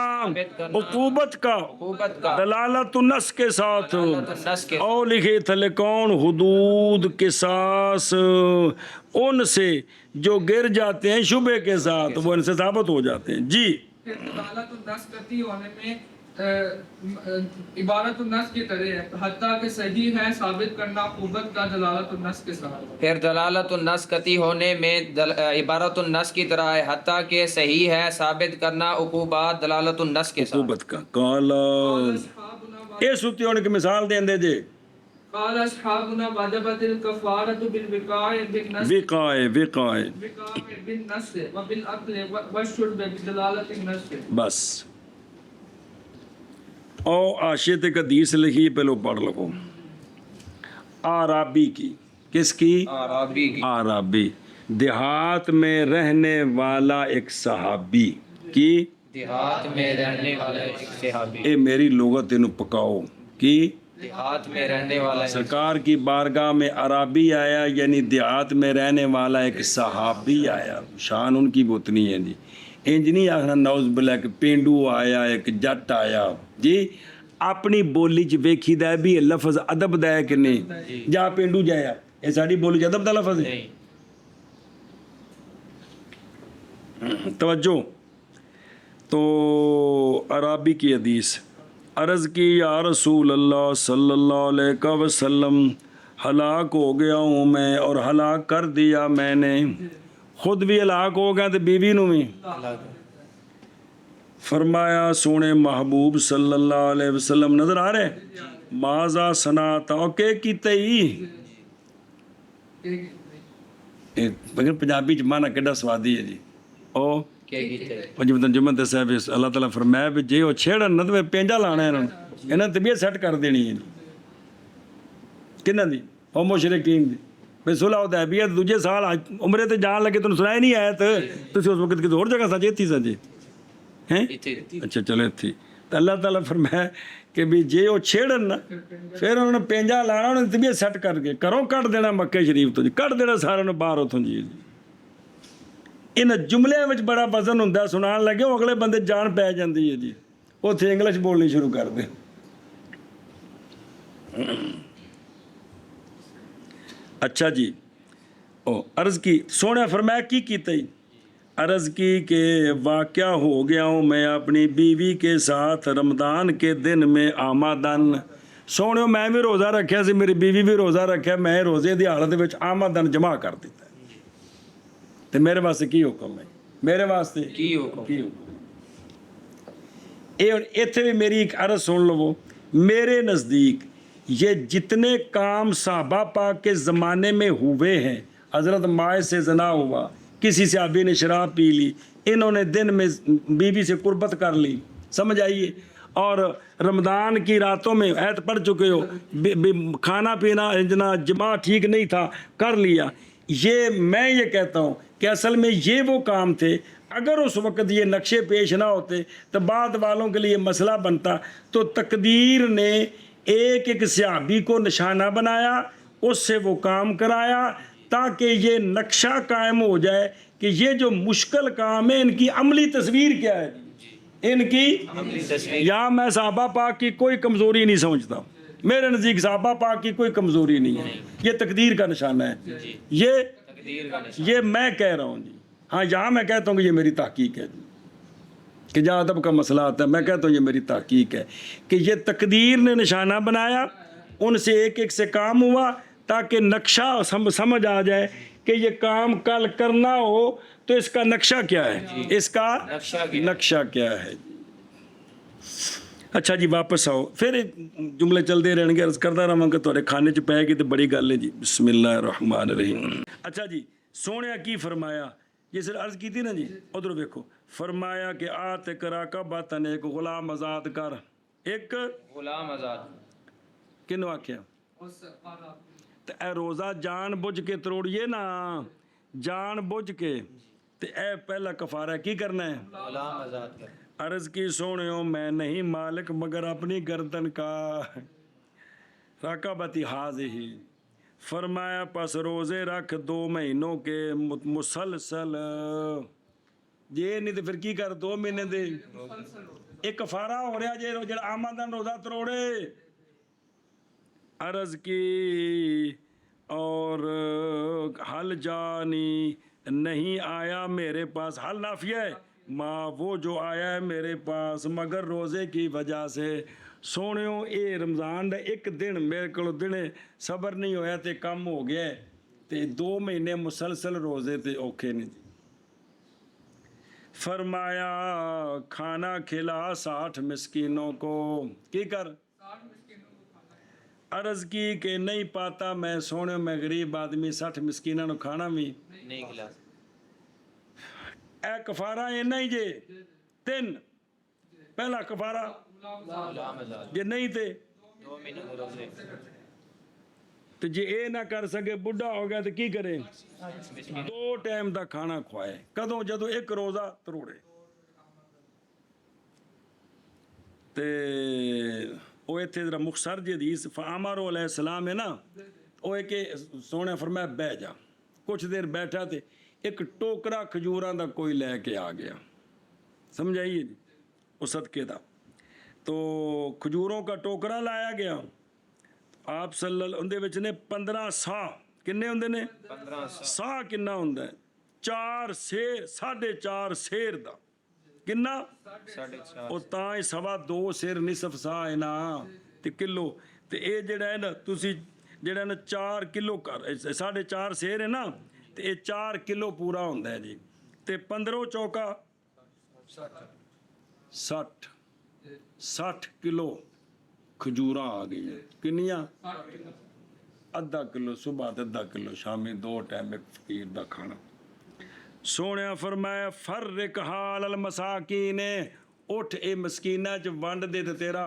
عقوبت کا دلالت النص کے ساتھ، اور لکھے تھلے کون حدود قصاص ان سے جو گر جاتے ہیں شبے کے ساتھ، وہ ان سے ثابت ہو جاتے ہیں جی۔ پھر دلالت النص قطعی ہونے میں عبارت النص کی طرح ہے، حتیٰ کہ صحیح ہے ثابت کرنا عقوبت کا دلالت النص کے ساتھ۔ پھر دلالت النص قطعی ہونے میں عبارت النص کی طرح ہے، حتیٰ کہ صحیح ہے ثابت کرنا عقوبات دلالت النص کے ساتھ۔ عقوبت کا کالا اے سوتی ہونے کی مثال دیں دے جے، قال اصحابنا وجبت الكفارة بالوقاء بالنص وقائے بالنص وبالعقل والشرب بدلالة النص۔ بس او آشیت ایک حدیث لکھی پہلو پڑھ لگو، آرابی کی، کس کی؟ عربی کی، آرابی دیہات میں رہنے والا ایک صحابی کی دیہات میں رہنے والا ایک صحابی، اے میری لغت انہوں پکاؤ کی دیہات میں رہنے والا سرکار کی بارگاہ میں عربی آیا، یعنی دیہات میں رہنے والا ایک صحابی آیا، شان ان کی بہت نہیں ہے جی، انج نہیں آخنا نوز بلا کہ پینڈو آیا ایک جٹ آیا جی، اپنی بولی چ ویکھی دا بھی لفظ ادب دا ہے کہ نہیں، جا پینڈو جایا یہ ساری بولی چ ادب دا لفظ ہے، نہیں، توجہ۔ تو عربی کی حدیث، عرض کی یا رسول اللہ صلی اللہ علیہ وسلم ہلاک ہو گیا ہوں میں اور ہلاک کر دیا میں نے، خود بھی ہلاک ہو گیا تو بیوی نو بھی۔ فرمایا سونے محبوب صلی اللہ علیہ وسلم نظر آ رہے ماذا صنعت اوکے کیتے ہی مگر پنجابی چ مانا کیڈا سوادی ہے جی، او جب ترجمہ دسیا بھی اللہ تعالیٰ فرمایا بھی جی وہ چھیڑن نہ تو پینجا لانا ہے انہوں نے طبیعت سیٹ کر دینی ہے کنہ دی او مشرکین دی بھئی صلح حدیبیہ دوجے سال عمرے تے جان لگے تو سنایا نہیں آیا تو اس وقت کسی اور جگہ سجے تھی سجے ہیں اچھا چلے تھی تو اللہ تعالیٰ فرمایا کہ بھی جی وہ چھیڑن نا پھر انہوں نے پینجا لانا انہوں نے طبیعت سیٹ کر کے کرو کٹ دینا مکے شریف تو جی کٹ دینا سارے باہر اتوں جی ان جملے میں بڑا وزن ہوں سنان لگے وہ اگلے بندے جان پی جاتی ہے جی وہ تھے انگلش بولنی شروع کر دیں۔ اچھا جی او عرض کی سونے فرمایا کی کیتے ہی عرض کی کہ واقعہ ہو گیا ہوں میں اپنی بیوی کے ساتھ رمضان کے دن میں آمدن سونے میں بھی روزہ رکھیا سی میری بیوی بھی روزہ رکھیا میں روزے دی حالت وچ آمدن جمع کر دیتا تو میرے واسطے کی حکم ہے میرے واسطے کی حکم ایتھے بھی میری ایک عرض سن لو میرے نزدیک یہ جتنے کام صحابہ پاک کے زمانے میں ہوئے ہیں حضرت ماعز سے زنا ہوا کسی صحابی نے شراب پی لی انہوں نے دن میں بیوی سے قربت کر لی سمجھ آئیے اور رمضان کی راتوں میں ایت پڑھ چکے ہو کھانا پینا جماع ٹھیک نہیں تھا کر لیا یہ میں یہ کہتا ہوں کہ اصل میں یہ وہ کام تھے اگر اس وقت یہ نقشے پیش نہ ہوتے تو بعد والوں کے لیے مسئلہ بنتا تو تقدیر نے ایک ایک صحابی کو نشانہ بنایا اس سے وہ کام کرایا تاکہ یہ نقشہ قائم ہو جائے کہ یہ جو مشکل کام ہے ان کی عملی تصویر کیا ہے ان کی یہاں میں صحابہ پاک کی کوئی کمزوری نہیں سمجھتا میرے نزدیک صحابہ پاک کی کوئی کمزوری نہیں ہے یہ تقدیر کا نشانہ ہے یہ میں کہہ رہا ہوں جی ہاں یہاں میں کہتا ہوں کہ یہ میری تحقیق ہے کہ جہاں ادب کا مسئلہ آتا ہے میں کہتا ہوں یہ میری تحقیق ہے کہ یہ تقدیر نے نشانہ بنایا ان سے ایک ایک سے کام ہوا تاکہ نقشہ سمجھ آ جائے کہ یہ کام کل کرنا ہو تو اس کا نقشہ کیا ہے اس کا نقشہ کیا ہے۔ اچھا جی واپس آؤ پھر جملے چلتے رہن گے عرض کرتا رہا کہ تھوڑے کھانے چ پے گی تو بڑی گل ہے جی بسم اللہ الرحمن الرحیم۔ اچھا جی سونے کی فرمایا جس نے عرض کی تھی نا جی ادھر ویکھو فرمایا کہ آت کرا کا باطن ایک غلام آزاد کر ایک غلام آزاد کنو آکھیا تو اے روزہ جان بوجھ کے تروڑیے نا جان بوجھ کے تو اے پہلا کفارہ کی کرنا ہے غلام آزاد کر عرض کی سونیوں میں نہیں مالک مگر اپنی گردن کا رقبتی حاضی فرمایا پس روزے رکھ 2 مہینوں کے مسلسل یہ نہیں تو پھر کی کر 2 مہینے دے ایک کفارہ ہو رہا جے جڑا آمدن روزہ تروڑے عرض کی اور حل جانی نہیں آیا میرے پاس حل نافیہ ہے ماں وہ جو آیا ہے میرے پاس مگر روزے کی وجہ سے سونیوں اے رمضان دا ایک دن میرے کو دن صبر نہیں ہویا تے کم ہو گیا ہے تے 2 مہینے مسلسل روزے تے اوکھے نہیں جی فرمایا کھانا کھلا 60 مسکینوں کو کی کر عرض کی کہ نہیں پاتا میں سونے میں غریب آدمی 60 مسکینوں نو کھانا بھی نہیں کھلا اے کفارہ یہ نہیں جے 3 پہلا کفارہ غلام آزاد یہ نہیں تھے 2 مہینے روزے تو جی اے نہ کر سکے بڈھا ہو گیا تو کی کرے 2 ٹائم دا کھانا کھوائے کدوں جدوں ایک روزہ تروڑے تے وہ اتنے ذرا مختصر جی حدیث فعمر علیہ السلام ہے نا وہ ایک سونے فرمایا بہ جا کچھ دیر بیٹھا تے ایک ٹوکرا کھجوراں دا کوئی لے کے آ گیا سمجھائیے جی وہ صدقے دا تو کھجوروں کا ٹوکرا لایا گیا آپ صلی اللہ اندے وچ نے 15 سا کنے ہوندے نے 15 سا کنا ہوندا ہے 4 سیر 4.5 سیر دا کنا 4.5 ਉਹ ਤਾਂ ਹੀ 2.25 ਸਿਰ ਨਿਸਫ ਸਾਹ ਹੈ ਨਾ ਤੇ ਕਿਲੋ ਤੇ ਇਹ ਜਿਹੜਾ ਹੈ ਨਾ ਤੁਸੀਂ ਜਿਹੜਾ ਨਾ 4 ਕਿਲੋ ਕਰ 4.5 ਸਿਰ ਹੈ ਨਾ ਤੇ ਇਹ 4 ਕਿਲੋ ਪੂਰਾ ਹੁੰਦਾ ਹੈ ਜੀ ਤੇ 15 ਚੌਕਾ 60 ਕਿਲੋ ਖਜੂਰਾਂ ਆ ਗਈਆਂ ਕਿੰਨੀਆਂ ਅੱਧਾ ਕਿਲੋ ਸਵੇਰ ਤੇ ਅੱਧਾ ਕਿਲੋ ਸ਼ਾਮੀ 2 ਟਾਈਮ ਇੱਕ ਫਕੀਰ ਦਾ ਖਾਣਾ ਸੋਹਣਿਆ ਫਰਮਾਇਆ ਫਰਕ ਹਾਲ ਅਲ ਮਸਾਕੀਨ ਉੱਠ ਇਹ ਮਸਕੀਨਾਂ ਚ ਵੰਡ ਦੇ ਤੇ ਤੇਰਾ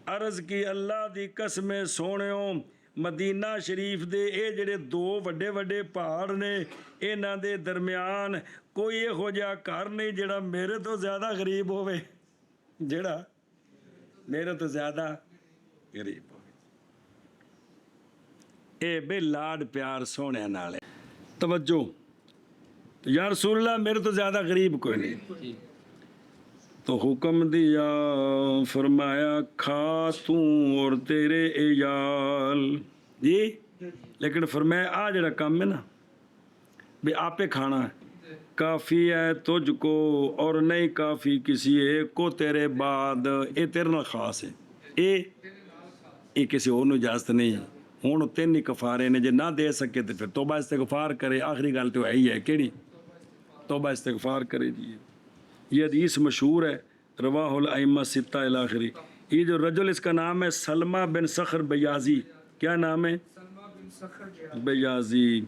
ਅਰਜ਼ ਕੀ ਅੱਲਾ ਦੀ ਕਸਮੇ ਸੋਹਣਿਓ ਮਦੀਨਾ ਸ਼ਰੀਫ ਦੇ ਇਹ ਜਿਹੜੇ 2 ਵੱਡੇ ਵੱਡੇ ਪਹਾੜ ਨੇ ਇਹਨਾਂ ਦੇ ਦਰਮਿਆਨ ਕੋਈ ਇਹੋ ਜਿਹਾ ਘਰ ਨਹੀਂ ਜਿਹੜਾ ਮੇਰੇ ਤੋਂ ਜ਼ਿਆਦਾ ਗਰੀਬ ਹੋਵੇ ਜਿਹੜਾ ਮੇਰੇ ਤੋਂ ਜ਼ਿਆਦਾ ਗਰੀਬ ਹੋਵੇ ਇਹ ਬੇ ਲਾਡ ਪਿਆਰ ਸੋਹਣਿਆਂ ਨਾਲ توجہ یا رسول اللہ میرے تو زیادہ غریب کوئی نہیں تو حکم دیا فرمایا کھا تو اور تیرے عیال جی لیکن فرمایا آ جڑا کام ہے نا بھی آپے کھانا ہے کافی ہے تجھ کو اور نہیں کافی کسی ایک کو تیرے بعد اے تیرے نال خاص ہے اے کسی اور نو اجازت نہیں ہے ہوں 3 ہی کفارے نے جے نہ دے سکے تو پھر توبہ استغفار کرے آخری گل تو ہے ہی ہے کیڑی توبہ استغفار کرے جی یہ حدیث مشہور ہے رواہ الائمہ 6 الاخری یہ جو رجل اس کا نام ہے سلمہ بن صخر بیازی کیا نام ہے بیازی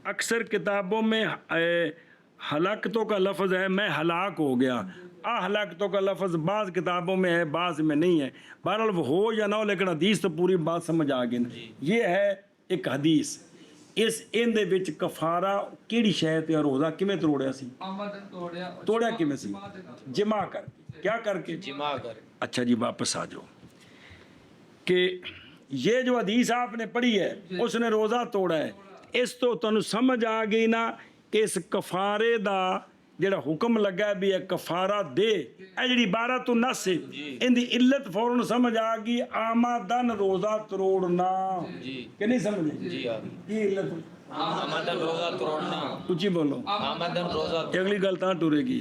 اکثر کتابوں میں ہلاکتوں کا لفظ ہے میں ہلاک ہو گیا ہلاکتوں کا لفظ بعض کتابوں میں ہے بعض میں نہیں ہے بہرحال وہ ہو یا نہ ہو لیکن حدیث تو پوری بات سمجھ آ گئی نا یہ ہے ایک حدیث اس ان دے وچ کفارہ کیڑی شے تے روزہ کیویں توڑیا سی توڑیا کیویں سی جمع کر کے کیا کر کے جمع کر اچھا جی واپس آ جاؤ کہ یہ جو حدیث آپ نے پڑھی ہے اس نے روزہ توڑا ہے اس تو تانوں سمجھ آ گئی نا کہ اس کفارے دا جڑا حکم لگا ہے بھی کفارہ دے اے جڑی عبارت النص ہے ان دی علت فوراً سمجھ آ گئی آمدن روزہ تروڑنا کہ نہیں سمجھے جی کی علت آمدن روزہ توڑنا اچھی بولو آمدن روزہ اگلی گل تاں ٹرے گی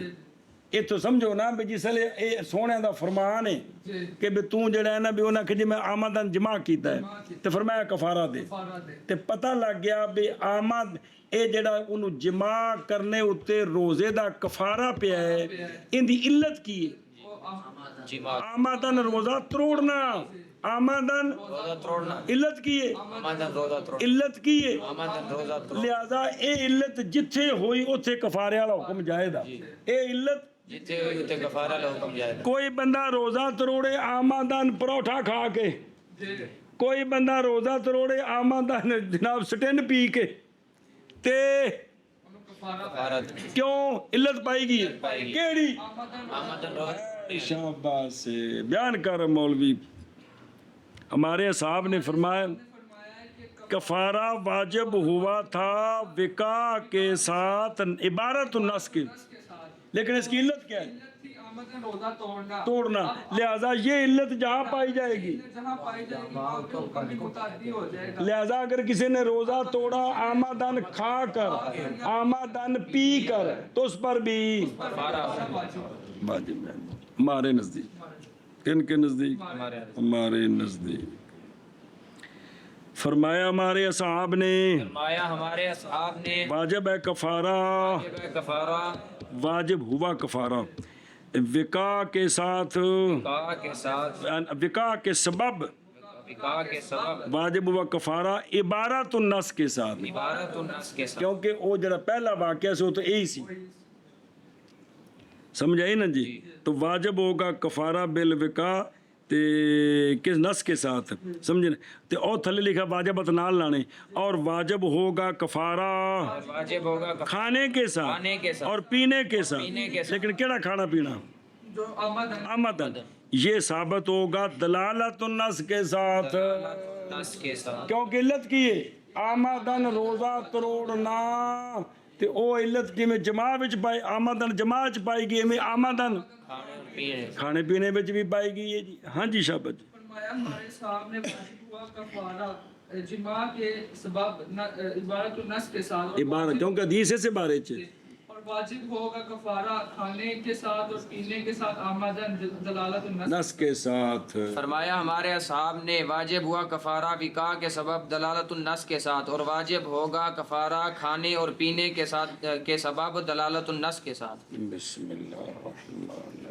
یہ تو سمجھو نا بھی جس لئے اے سونے دا فرمان ہے کہ بھی توں جڑا ہے نا بھی انہاں کہ جی میں آمدن جمع کیتا ہے تو فرمایا کفارہ دے تے پتہ لگ گیا بھی آمد اے جڑا انہوں جمع کرنے ہوتے روزے دا کفارہ پہ ہے ان دی علت کی ہے آمدن روزہ تروڑنا آمدن روزہ توڑنا علت کی ہے آمدن روزہ توڑنا علت کی ہے آمدن روزہ توڑنا لہذا اے علت جتھے ہوئی اتھے کفارے والا حکم جائے دا اے علت جتے ہوئی تے کفارہ لے حکم جائے گا کوئی بندہ روزہ تروڑے آمدن پروٹھا کھا کے کوئی بندہ روزہ تروڑے آمدن جناب سٹن پی کے تے کفارہ کیوں علت پائی گئی کیڑی آمدن روزہ شاباش سے بیان کر مولوی ہمارے صاحب نے فرمایا کفارہ واجب ہوا تھا وقاع کے ساتھ عبارت النص کی لیکن اس کی علت کیا ہے آمدن روزہ توڑنا لہذا یہ علت جہاں پائی جائے گی جہاں پائی جائے گی وہاں تو کبھی متعدی ہو جائے گا لہذا اگر کسی نے روزہ توڑا آمدن کھا کر آمدن پی کر تو اس پر بھی واجب ہے ہمارے نزدیک کن کے نزدیک ہمارے نزدیک فرمایا ہمارے اصحاب نے فرمایا ہمارے اصحاب نے واجب ہے کفارہ کفارہ واجب ہوا کفارہ وقاع کے ساتھ وقاع کے ساتھ وقاع کے سبب وقاع کے سبب واجب ہوا کفارہ عبارت النص کے ساتھ عبارت النص کے ساتھ کیونکہ وہ جڑا پہلا واقعہ سے وہ تو یہی سی سمجھ آئی نا جی تو واجب ہوگا کفارہ بالوقاع تے کس نس کے ساتھ سمجھے نا تے اور تھلے لکھا واجبت نال لانے اور واجب ہوگا کفارہ واجب ہوگا کھانے کے کھانے کے ساتھ ساتھ اور پینے کے پینے کے ساتھ ساتھ۔ لیکن کیڑا کھانا پینا جو آمدن آمدن یہ ثابت ہوگا دلالت النس کے ساتھ نس کے ساتھ کیونکہ علت کی ہے آمدن روزہ تروڑنا تے او علت کی میں جماع وچ پائی آمدن جماع وچ پائی گئی میں آمدن کھانے اور پینے کھانے پینے وچ بھی پائی گئی ہے جی ہاں جی شابت فرمایا ہمارے سامنے واجب ہوا کفارہ جماع کے سبب عبارت النس کے ساتھ اور عبارت کیونکہ حدیث سے بارے چ اور واجب ہوگا کفارہ کھانے کے ساتھ اور پینے کے ساتھ آمدن دلالت النس نس کے ساتھ فرمایا ہمارے اصحاب نے واجب ہوا کفارہ وقاع کے سبب دلالت النس کے ساتھ اور واجب ہوگا کفارہ کھانے اور پینے کے ساتھ کے سبب دلالت النس کے ساتھ بسم اللہ الرحمن الرحیم